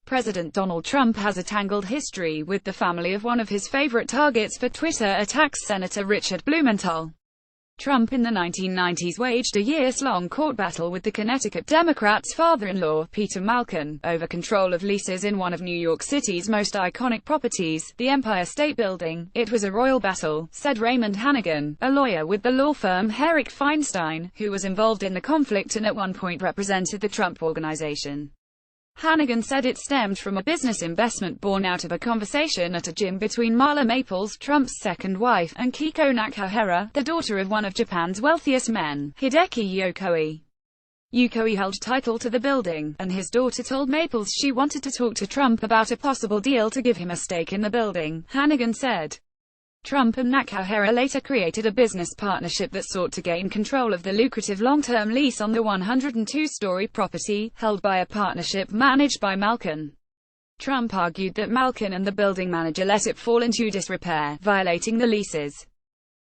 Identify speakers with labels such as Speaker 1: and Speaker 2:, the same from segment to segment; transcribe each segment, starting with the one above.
Speaker 1: President Donald Trump has a tangled history with the family of one of his favorite targets for Twitter attacks, Senator Richard Blumenthal. Trump in the 1990s waged a years-long court battle with the Connecticut Democrat's father-in-law, Peter Malkin, over control of leases in one of New York City's most iconic properties, the Empire State Building. "It was a royal battle," said Raymond Hannigan, a lawyer with the law firm Herrick Feinstein, who was involved in the conflict and at one point represented the Trump Organization. Hannigan said it stemmed from a business investment born out of a conversation at a gym between Marla Maples, Trump's second wife, and Kiko Nakahara, the daughter of one of Japan's wealthiest men, Hideki Yokoi. Yokoi held title to the building, and his daughter told Maples she wanted to talk to Trump about a possible deal to give him a stake in the building, Hannigan said. Trump and Nakahara later created a business partnership that sought to gain control of the lucrative long-term lease on the 102-story property, held by a partnership managed by Malkin. Trump argued that Malkin and the building manager let it fall into disrepair, violating the leases.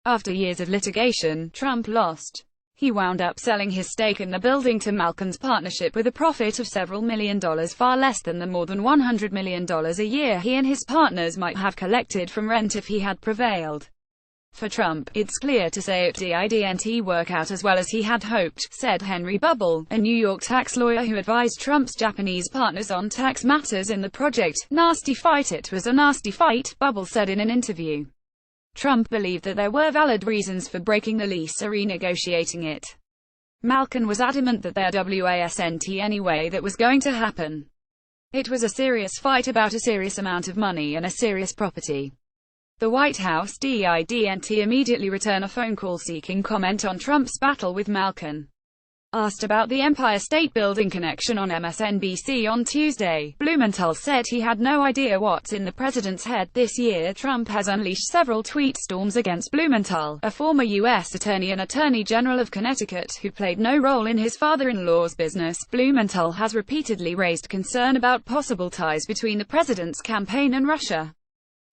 Speaker 1: After years of litigation, Trump lost. He wound up selling his stake in the building to Malkin's partnership with a profit of several $1 million, far less than the more than $100 million a year he and his partners might have collected from rent if he had prevailed. For Trump, it's clear to say it didn't work out as well as he had hoped, said Henry Bubble, a New York tax lawyer who advised Trump's Japanese partners on tax matters in the Project Nasty Fight. "It was a nasty fight," Bubble said in an interview. Trump believed that there were valid reasons for breaking the lease or renegotiating it. Malkin was adamant that there wasn't any way that was going to happen. "It was a serious fight about a serious amount of money and a serious property." The White House didn't immediately return a phone call seeking comment on Trump's battle with Malkin. Asked about the Empire State Building connection on MSNBC on Tuesday, Blumenthal said he had no idea what's in the president's head. This year, Trump has unleashed several tweet storms against Blumenthal, a former U.S. attorney and Attorney General of Connecticut, who played no role in his father-in-law's business. Blumenthal has repeatedly raised concern about possible ties between the president's campaign and Russia.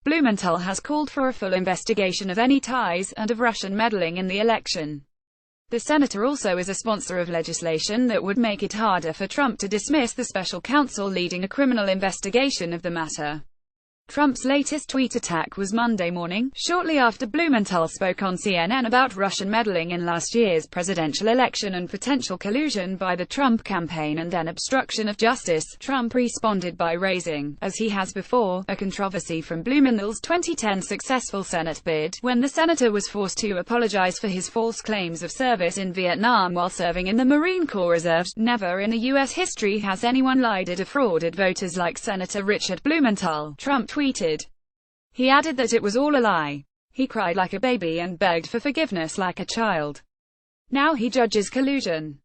Speaker 1: Blumenthal has called for a full investigation of any ties, and of Russian meddling in the election. The senator also is a sponsor of legislation that would make it harder for Trump to dismiss the special counsel leading a criminal investigation of the matter. Trump's latest tweet attack was Monday morning, shortly after Blumenthal spoke on CNN about Russian meddling in last year's presidential election and potential collusion by the Trump campaign and then obstruction of justice. Trump responded by raising, as he has before, a controversy from Blumenthal's 2010 successful Senate bid, when the senator was forced to apologize for his false claims of service in Vietnam while serving in the Marine Corps Reserve. "Never in U.S. history has anyone lied or defrauded voters like Senator Richard Blumenthal," Trump tweeted. He added that it was all a lie. "He cried like a baby and begged for forgiveness like a child. Now he judges collusion."